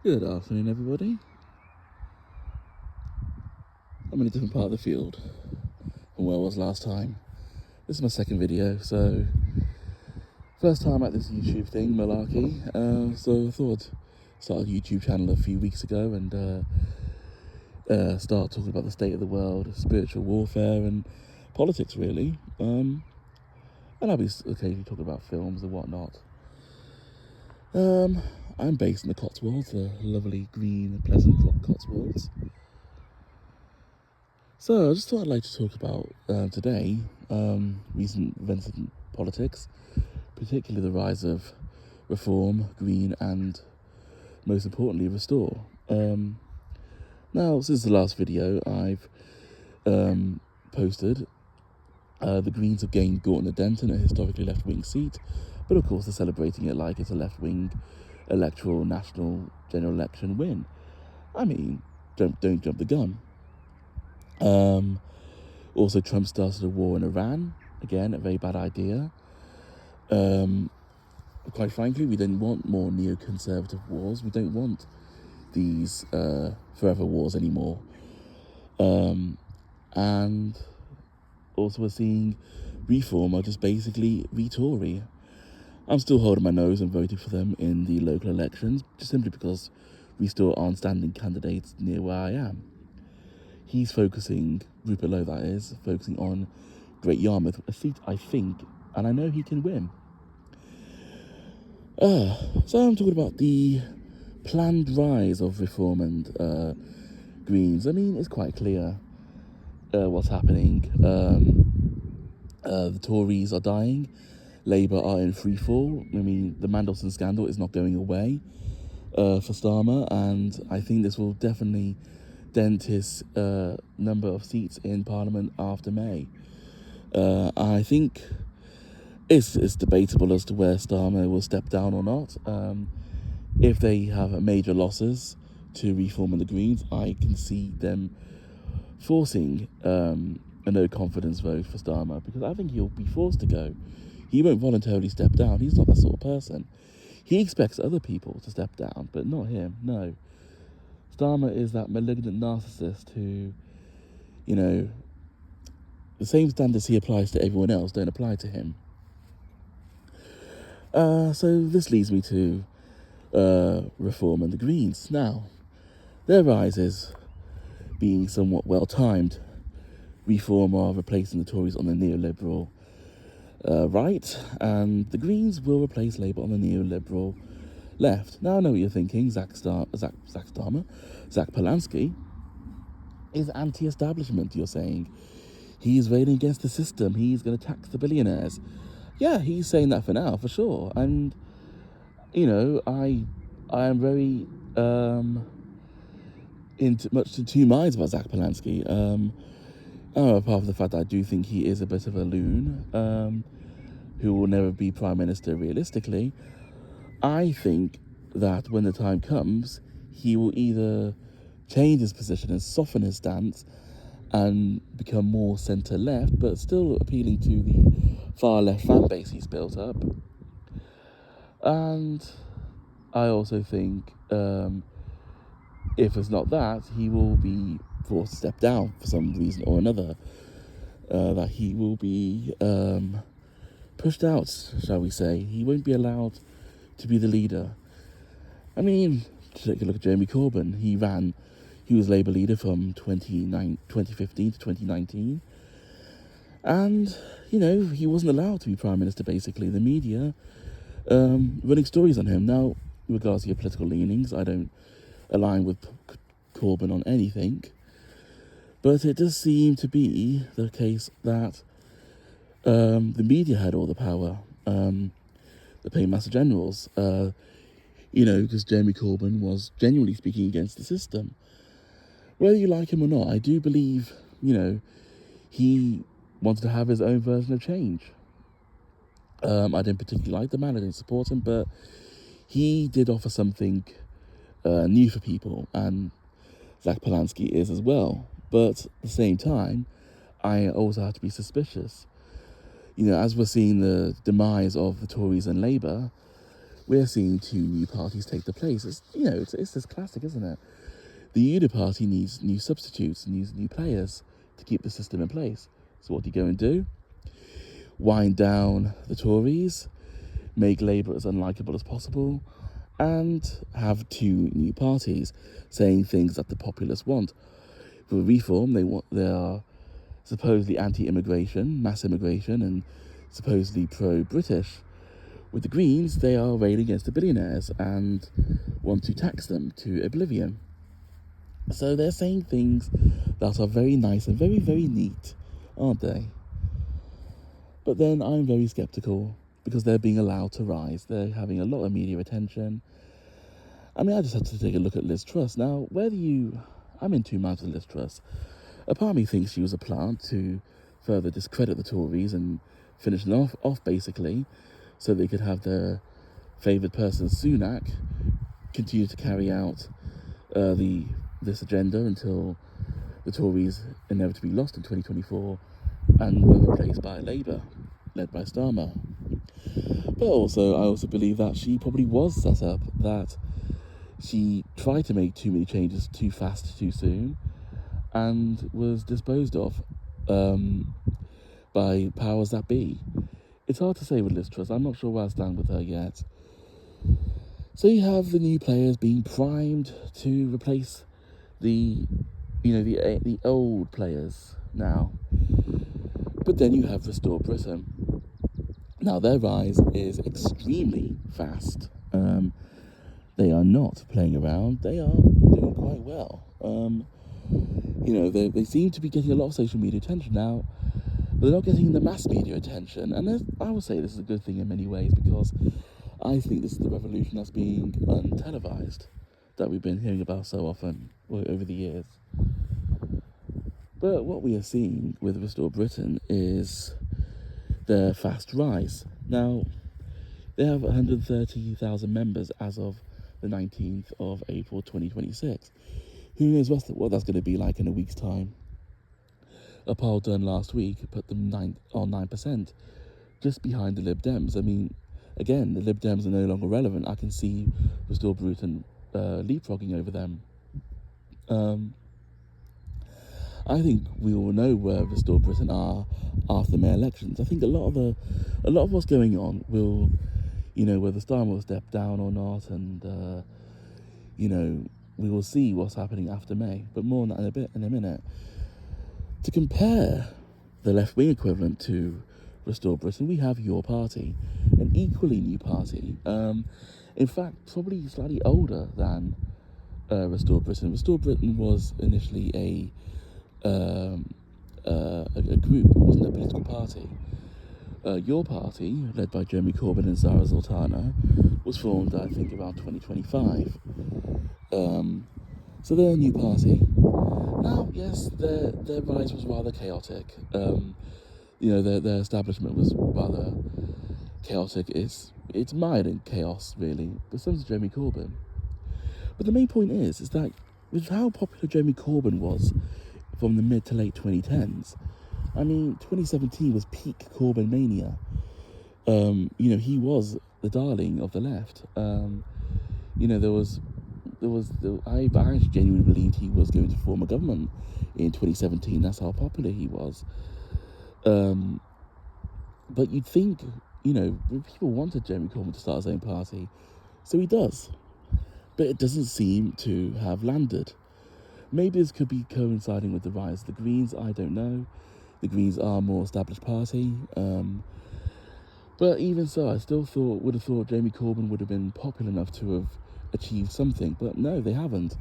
Good afternoon, everybody. I'm in a different part of the field from where I was last time. This is my second video, so first time at this YouTube thing, malarkey. So I thought I'd start a YouTube channel a few weeks ago and start talking about the state of the world, spiritual warfare, and politics, really. And I'll be occasionally talking about films and whatnot. I'm based in the Cotswolds, the lovely green, pleasant Cotswolds. So I just thought I'd like to talk about today recent events in politics, particularly the rise of Reform, Green, and most importantly, Restore. Now, since the last video, I've posted the Greens have gained Gorton and Denton, a historically left-wing seat, but of course they're celebrating it like it's a left-wing electoral national general election win. I mean, don't jump the gun. Also, Trump started a war in Iran. Again, a very bad idea. Quite frankly, we don't want more neoconservative wars. We don't want these forever wars anymore. And also, we're seeing Reform are just basically re-Tory. I'm still holding my nose and voting for them in the local elections, just simply because we still aren't standing candidates near where I am. He's focusing, Rupert Lowe that is, focusing on Great Yarmouth, a seat I think, and I know he can win. So I'm talking about the planned rise of Reform and Greens. I mean, it's quite clear what's happening. The Tories are dying. Labour are in free fall. I mean, the Mandelson scandal is not going away for Starmer, and I think this will definitely dent his number of seats in Parliament after May. I think it's debatable as to where Starmer will step down or not. If they have major losses to Reform and the Greens, I can see them forcing a no-confidence vote for Starmer, because I think he'll be forced to go. He won't voluntarily step down. He's not that sort of person. He expects other people to step down, but not him, no. Starmer is that malignant narcissist who, you know, the same standards he applies to everyone else don't apply to him. So this leads me to Reform and the Greens. Now, their rises being somewhat well-timed. Reform are replacing the Tories on the neoliberal right, and the Greens will replace Labour on the neoliberal left. Now I know what you're thinking. Zach Polanski is anti-establishment, you're saying. He's railing against the system. He's going to tax the billionaires. Yeah, he's saying that for now, for sure. And, you know, I am very much to two minds about Zach Polanski. Apart from the fact that I do think he is a bit of a loon who will never be Prime Minister realistically, I think that when the time comes, he will either change his position and soften his stance and become more centre-left, but still appealing to the far-left fan base he's built up. And I also think if it's not that, he will be forced to step down for some reason or another. That he will be pushed out, shall we say. He won't be allowed to be the leader. I mean, take a look at Jeremy Corbyn. He was Labour leader from 2015 to 2019. And, you know, he wasn't allowed to be Prime Minister, basically. The media running stories on him. Now, in regards to your political leanings, I don't align with Corbyn on anything. But it does seem to be the case that the media had all the power. The Paymaster Generals. You know, because Jeremy Corbyn was genuinely speaking against the system. Whether you like him or not, I do believe, you know, he wanted to have his own version of change. I didn't particularly like the man, I didn't support him, but he did offer something new for people, and Zach Polanski is as well. But at the same time, I also have to be suspicious. You know, as we're seeing the demise of the Tories and Labour, we're seeing two new parties take the place. It's this classic, isn't it? The UNIP party needs new substitutes, needs new players to keep the system in place. So what do you go and do? Wind down the Tories, make Labour as unlikable as possible, and have two new parties saying things that the populace want. For Reform, they are supposedly anti-immigration, mass immigration, and supposedly pro-British. With the Greens, they are railing against the billionaires and want to tax them to oblivion. So they're saying things that are very nice and very, very neat, aren't they? But then I'm very sceptical because they're being allowed to rise. They're having a lot of media attention. I mean, I just had to take a look at Liz Truss. Now, I'm in two minds with Liz Truss. A part of me thinks she was a plant to further discredit the Tories and finish them off basically, so they could have their favoured person, Sunak, continue to carry out this agenda until the Tories inevitably lost in 2024 and were replaced by Labour, led by Starmer. But I also believe that she probably was set up, that she tried to make too many changes too fast, too soon, and was disposed of by powers that be. It's hard to say with Liz Truss. I'm not sure where I stand with her yet. So you have the new players being primed to replace the old players now. But then you have Restore Britain. Now their rise is extremely fast. They are not playing around. They are doing quite well. They seem to be getting a lot of social media attention now. They're not getting the mass media attention, and I would say this is a good thing in many ways, because I think this is the revolution that's being untelevised, that we've been hearing about so often over the years. But what we are seeing with Restore Britain is their fast rise. Now, they have 130,000 members as of the 19th of April 2026. Who knows what that's going to be like in a week's time? A poll done last week put them 9%, just behind the Lib Dems. I mean, again, the Lib Dems are no longer relevant. I can see Restore Britain leapfrogging over them. I think we all know where Restore Britain are after the May elections. I think a lot of what's going on will, whether Starmer will step down or not, and we will see what's happening after May. But more on that in a minute. To compare the left-wing equivalent to Restore Britain, we have Your Party, an equally new party. In fact, probably slightly older than Restore Britain. Restore Britain was initially a group, it wasn't a political party. Your Party, led by Jeremy Corbyn and Zara Sultana, was formed, I think, around 2025. So they're a new party. Now, yes, their rise was rather chaotic. Their establishment was rather chaotic. It's mired in chaos, really. But so is Jeremy Corbyn. But the main point is that with how popular Jeremy Corbyn was from the mid to late 2010s, I mean, 2017 was peak Corbyn mania. He was the darling of the left. I actually genuinely believed he was going to form a government in 2017. That's how popular he was. But you'd think, people wanted Jeremy Corbyn to start his own party, so he does. But it doesn't seem to have landed. Maybe this could be coinciding with the rise of the Greens, I don't know. The Greens are a more established party. But even so, I still would have thought Jeremy Corbyn would have been popular enough to have achieved something. But no, they haven't.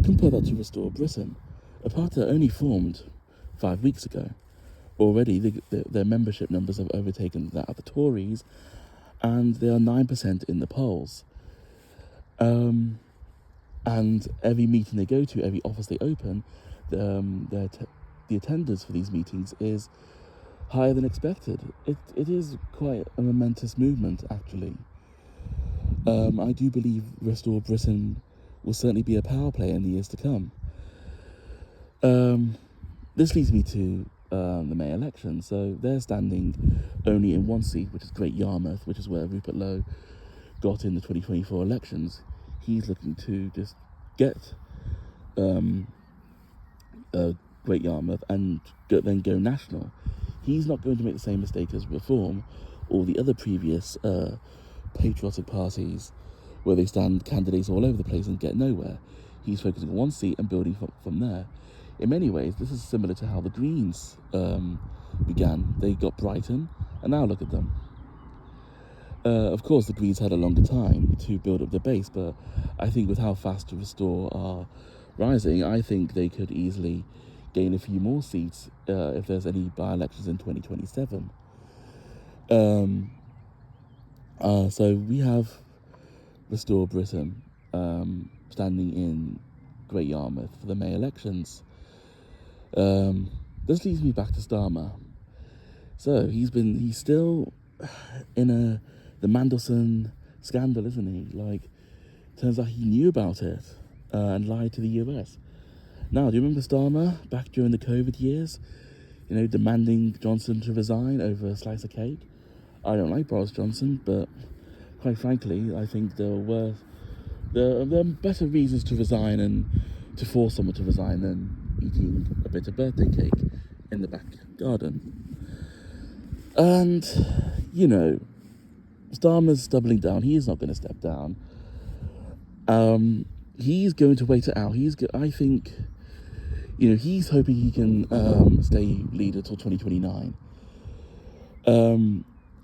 Compare that to Restore Britain, a party that only formed 5 weeks ago. Already, their membership numbers have overtaken that of the Tories, and they are 9% in the polls. And every meeting they go to, every office they open, the attendance for these meetings is higher than expected. It is quite a momentous movement, actually. I do believe Restore Britain will certainly be a power player in the years to come. This leads me to the May election. So they're standing only in one seat, which is Great Yarmouth, which is where Rupert Lowe got in the 2024 elections, he's looking to just get Great Yarmouth and then go national. He's not going to make the same mistake as Reform or the other previous patriotic parties where they stand candidates all over the place and get nowhere. He's focusing on one seat and building from there. In many ways, this is similar to how the Greens began. They got Brighton, and now look at them. Of course, the Greens had a longer time to build up the base, but I think with how fast the Restore are rising, I think they could easily gain a few more seats if there's any by-elections in 2027. So we have Restore Britain standing in Great Yarmouth for the May elections. This leads me back to Starmer. So he's still in the Mandelson scandal, isn't he? Like, turns out he knew about it and lied to the US. Now, do you remember Starmer back during the COVID years? You know, demanding Johnson to resign over a slice of cake? I don't like Boris Johnson, but quite frankly, I think there are better reasons to resign and to force someone to resign than eating a bit of birthday cake in the back garden. And, you know, Starmer's doubling down. He is not going to step down. He's going to wait it out. I think, you know, he's hoping he can stay leader till 2029.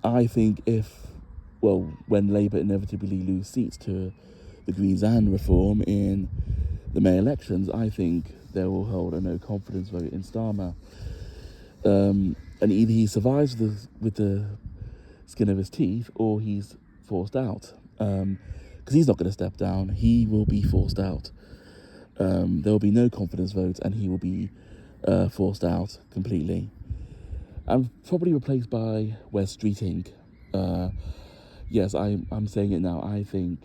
I think when Labour inevitably lose seats to the Greens and Reform in the May elections, I think they will hold a no confidence vote in Starmer. And either he survives with the skin of his teeth, or he's forced out. Because he's not going to step down. He will be forced out. There will be no confidence votes, and he will be forced out completely. And probably replaced by Wes Streeting. Yes, I'm saying it now. I think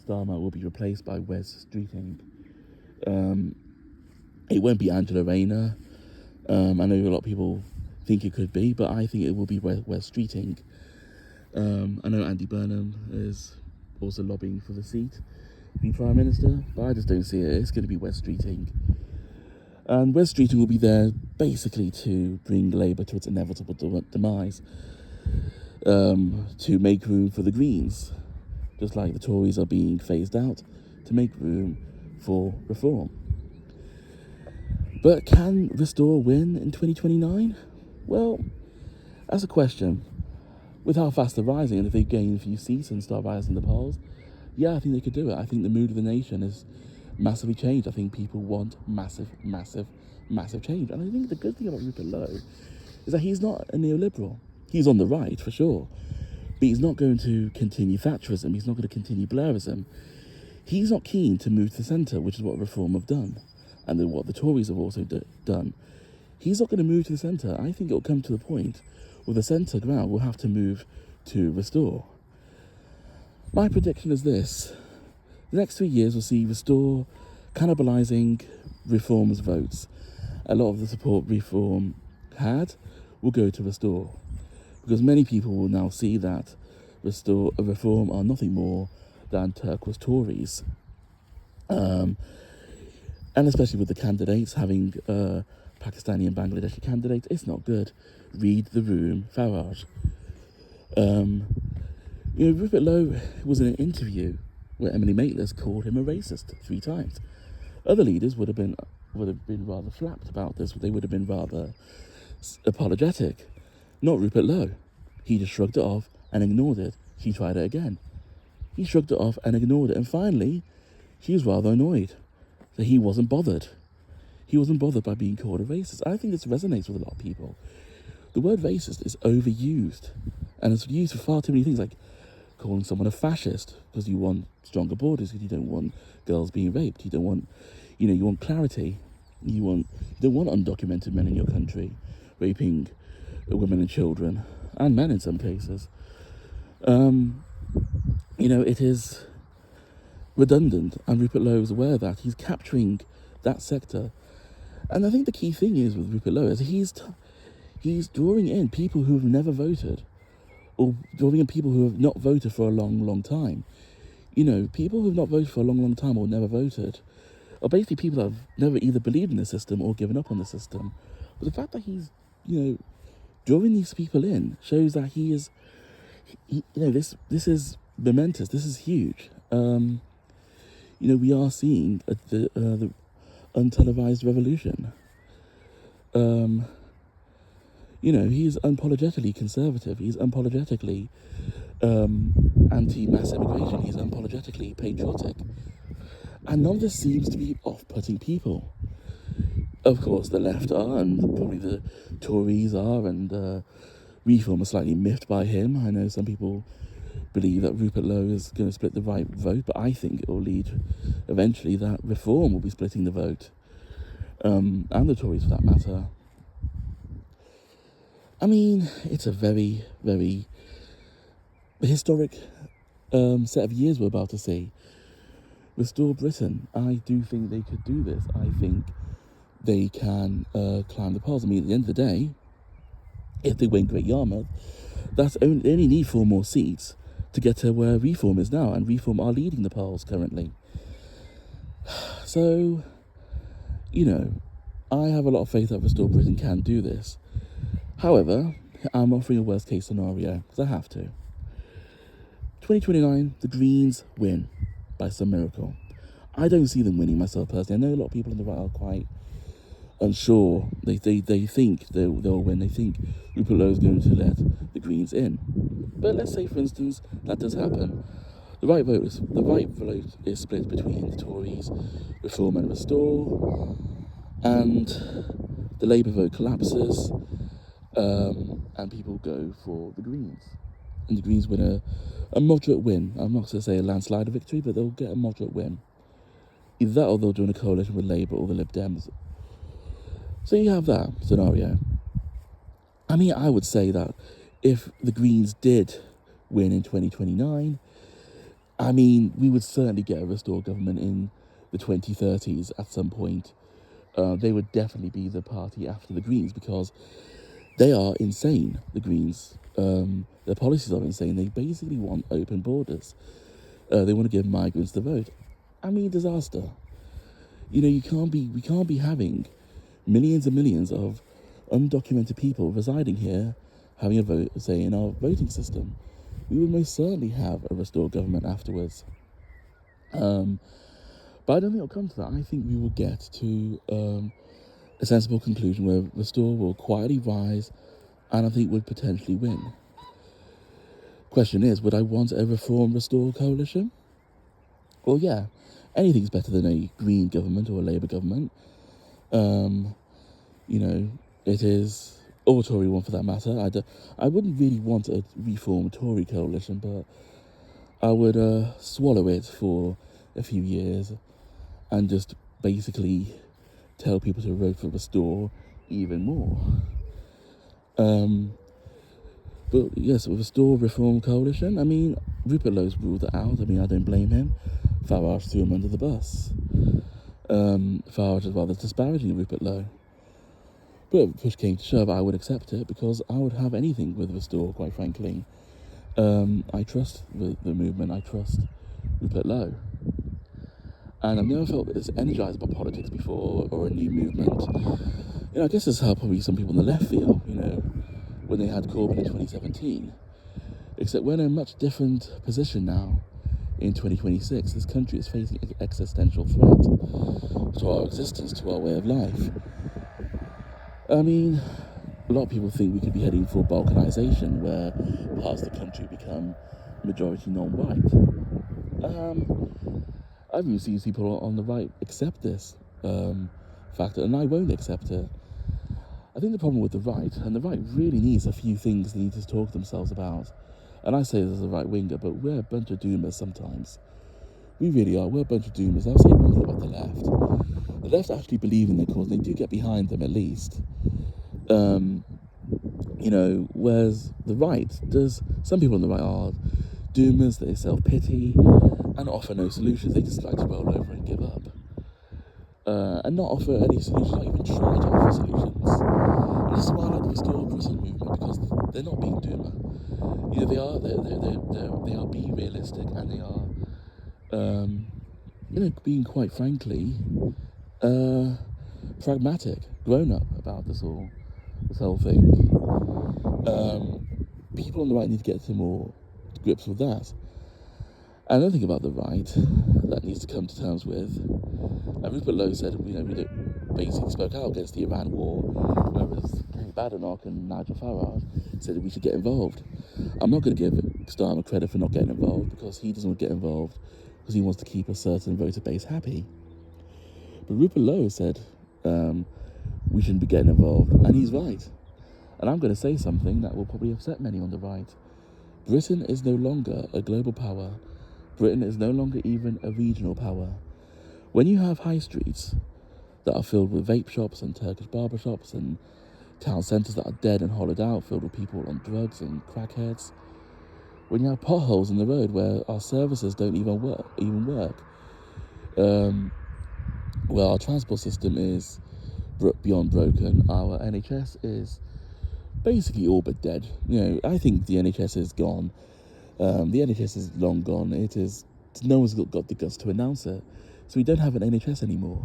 Starmer will be replaced by Wes Streeting. It won't be Angela Rayner. I know a lot of people think it could be, but I think it will be Wes Streeting. I know Andy Burnham is also lobbying for the seat to be Prime Minister, but I just don't see it. It's going to be Wes Streeting. And Wes Streeting will be there basically to bring Labour to its inevitable demise, to make room for the Greens, just like the Tories are being phased out, to make room for Reform. But can Restore win in 2029? Well, that's a question. With how fast they're rising, and if they gain a few seats and start rising the polls, yeah, I think they could do it. I think the mood of the nation is massively changed. I think people want massive change. And I think the good thing about Rupert Lowe is that he's not a neoliberal. He's on the right, for sure. But he's not going to continue Thatcherism. He's not going to continue Blairism. He's not keen to move to the centre, which is what Reform have done, and then what the Tories have also done. He's not going to move to the centre. I think it will come to the point where the centre ground will have to move to Restore. My prediction is this. The next 3 years will see Restore cannibalising Reform's votes. A lot of the support Reform had will go to Restore, because many people will now see that Reform are nothing more than turquoise Tories. And especially with the candidates, having Pakistani and Bangladeshi candidates, it's not good. Read the room, Farage. Rupert Lowe was in an interview where Emily Maitlis called him a racist 3 times. Other leaders would have been rather flapped about this. They would have been rather apologetic. Not Rupert Lowe. He just shrugged it off and ignored it. She tried it again. He shrugged it off and ignored it. And finally, she was rather annoyed that he wasn't bothered. He wasn't bothered by being called a racist. I think this resonates with a lot of people. The word racist is overused. And it's used for far too many things, like calling someone a fascist because you want stronger borders, because you don't want girls being raped. You don't want, you want clarity. You don't want undocumented men in your country raping women and children, and men in some cases. It is redundant, and Rupert Lowe is aware of that. He's capturing that sector. And I think the key thing is with Rupert Lowe is he's drawing in people who have never voted or drawing in people who have not voted for a long, long time. You know, people who have not voted for a long, long time or never voted are basically people that have never either believed in the system or given up on the system. But the fact that he's, drawing these people in shows that this is momentous. This is huge. We are seeing the untelevised revolution. He's unapologetically conservative. He's unapologetically anti-mass immigration. He's unapologetically patriotic. And none of this seems to be off-putting people. Of course, the left are, and probably the Tories are, and Reform are slightly miffed by him. I know some people believe that Rupert Lowe is going to split the right vote, but I think it will lead eventually that Reform will be splitting the vote, and the Tories for that matter. I mean, it's a very, very historic set of years we're about to see. Restore Britain. I do think they could do this. I think they can climb the polls. I mean, at the end of the day, if they win Great Yarmouth, they only need 4 more seats to get to where Reform is now, and Reform are leading the polls currently. So, I have a lot of faith that Restore Britain can do this. However, I'm offering a worst case scenario, because I have to. 2029, the Greens win by some miracle. I don't see them winning myself personally. I know a lot of people on the right are quite unsure. They think they'll win. They think Rupert Lowe is going to let the Greens in. But let's say, for instance, that does happen. The right vote is split between the Tories, Reform and Restore, and the Labour vote collapses, and people go for the Greens. And the Greens win a moderate win. I'm not going to say a landslide victory, but they'll get a moderate win. Either that or they'll join a coalition with Labour or the Lib Dems. So you have that scenario. I mean, I would say that if the Greens did win in 2029, I mean, we would certainly get a Restore government in the 2030s at some point. They would definitely be the party after the Greens, because they are insane, the Greens. Their policies are insane. They basically want open borders. They want to give migrants the vote. I mean, disaster. We can't be having millions and millions of undocumented people residing here having a vote, say, in our voting system. We would most certainly have a Restore government afterwards. But I don't think it'll come to that. I think we will get to a sensible conclusion where Restore will quietly rise, and I think would potentially win. Question is, would I want a Reform Restore coalition? Well, yeah, anything's better than a Green government or a Labour government. It is, or a Tory one for that matter. I wouldn't really want a Reform Tory coalition, but I would swallow it for a few years and just basically tell people to vote for Restore even more. But yes, with Restore Reform Coalition, I mean, Rupert Lowe's ruled it out. I mean, I don't blame him. Farage threw him under the bus. Farage is rather disparaging Rupert Lowe. But if push came to shove, I would accept it, because I would have anything with Restore, quite frankly. I trust the movement. I trust Rupert Lowe. And I've never felt this energized by politics before, or a new movement. I guess this is how probably some people on the left feel, when they had Corbyn in 2017. Except we're in a much different position now. In 2026, this country is facing an existential threat to our existence, to our way of life. I mean, a lot of people think we could be heading for balkanization, where parts of the country become majority non-white. I've even seen people on the right accept this factor, and I won't accept it. I think the problem with the right, and the right really needs a few things they need to talk themselves about. And I say this as a right-winger, but we're a bunch of doomers sometimes. We really are. We're a bunch of doomers. I'll say one thing about the left. The left actually believe in their cause, and they do get behind them at least. Whereas the right does, some people on the right are doomers, they self-pity, and offer no solutions. They just like to roll over and give up. And not offer any solutions, not even try to offer solutions. And this is why I like the Restore Britain movement. movement because they're not being doomer. You know, they are being realistic, and they are, being quite frankly, pragmatic, grown up about this whole thing. People on the right need to get to more grips with that. Another thing about the right that needs to come to terms with, Rupert Lowe said, we basically spoke out against the Iran war, whereas Kenny Badenoch and Nigel Farage said that we should get involved. I'm not going to give Starmer credit for not getting involved, because he doesn't want to get involved because he wants to keep a certain voter base happy. But Rupert Lowe said we shouldn't be getting involved, and he's right. And I'm going to say something that will probably upset many on the right. Britain is no longer a global power. Britain is no longer even a regional power. When you have high streets that are filled with vape shops and Turkish barber shops and town centres that are dead and hollowed out, filled with people on drugs and crackheads, when you have potholes in the road where our services don't even work, where our transport system is beyond broken, our NHS is basically all but dead. You know, I think the NHS is gone. The NHS is long gone. No one's got the guts to announce it. So we don't have an NHS anymore.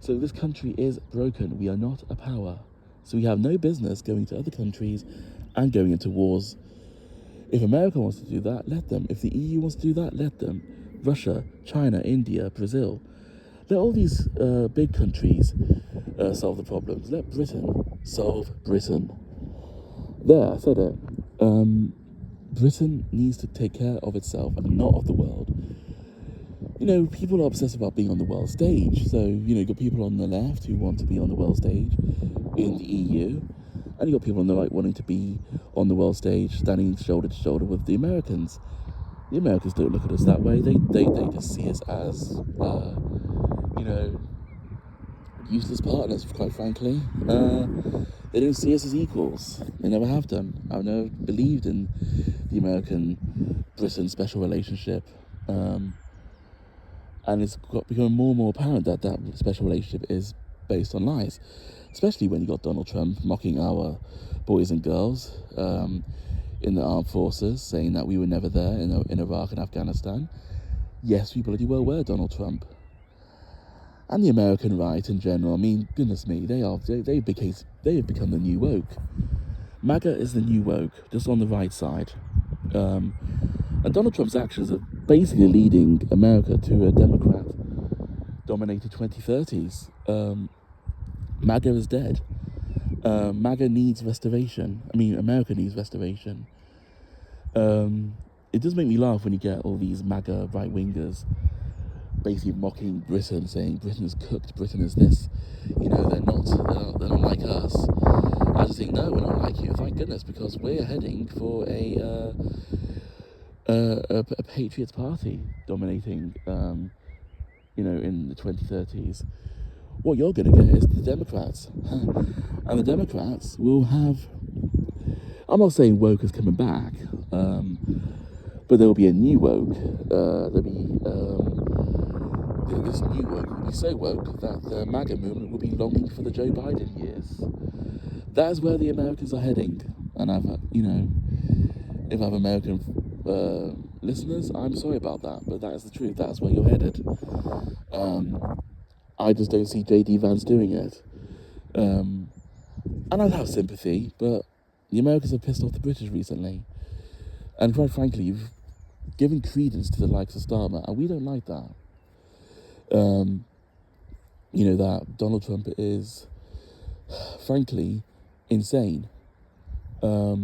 So this country is broken. We are not a power. So we have no business going to other countries and going into wars. If America wants to do that, let them. If the EU wants to do that, let them. Russia, China, India, Brazil. Let all these big countries solve the problems. Let Britain solve Britain. There, I said it. Britain needs to take care of itself and not of the world. You know, people are obsessed about being on the world stage. So, you've got people on the left who want to be on the world stage in the EU, and you've got people on the right wanting to be on the world stage, standing shoulder to shoulder with the Americans. The Americans don't look at us that way. They just see us as, useless partners, quite frankly. They don't see us as equals. They never have done. I've never believed in the American-Britain special relationship. And it's becoming more and more apparent that that special relationship is based on lies, especially when you got Donald Trump mocking our boys and girls in the armed forces, saying that we were never there in Iraq and Afghanistan. Yes, we bloody well were, Donald Trump. And the American right in general, I mean, goodness me, they've become the new woke. MAGA is the new woke, just on the right side. And Donald Trump's actions are basically leading America to a Democrat-dominated 2030s. MAGA is dead. MAGA needs restoration. I mean, America needs restoration. It does make me laugh when you get all these MAGA right-wingers basically mocking Britain, saying Britain is cooked, Britain is this. They're not like us. I just think, no, we're not like you, thank goodness, because we're heading for a Patriots party dominating, in the 2030s. What you're going to get is the Democrats. And the Democrats will have, I'm not saying woke is coming back, but there will be a new woke. This new woke will be so woke that the MAGA movement will be longing for the Joe Biden years. That is where the Americans are heading. And if I have American listeners, I'm sorry about that, but that is the truth. That's where you're headed. I just don't see J.D. Vance doing it. And I'd have sympathy, but the Americans have pissed off the British recently. And quite frankly, you've given credence to the likes of Starmer, and we don't like that. That Donald Trump is, frankly, insane. So,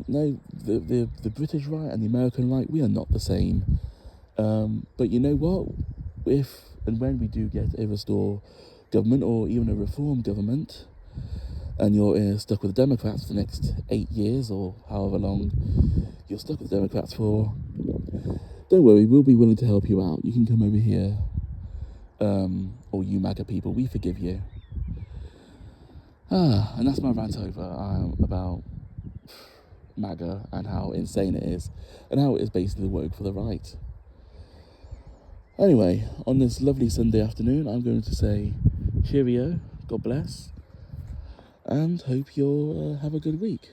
no, the British right and the American right, we are not the same. But you know what? If and when we do get a restore government, or even a reform government, and you're stuck with the Democrats for the next 8 years, or however long you're stuck with the Democrats for, don't worry, we'll be willing to help you out. You can come over here, or you MAGA people, we forgive you. And that's my rant over about MAGA and how insane it is, and how it is basically woke for the right. Anyway, on this lovely Sunday afternoon, I'm going to say cheerio, God bless, and hope you'll have a good week.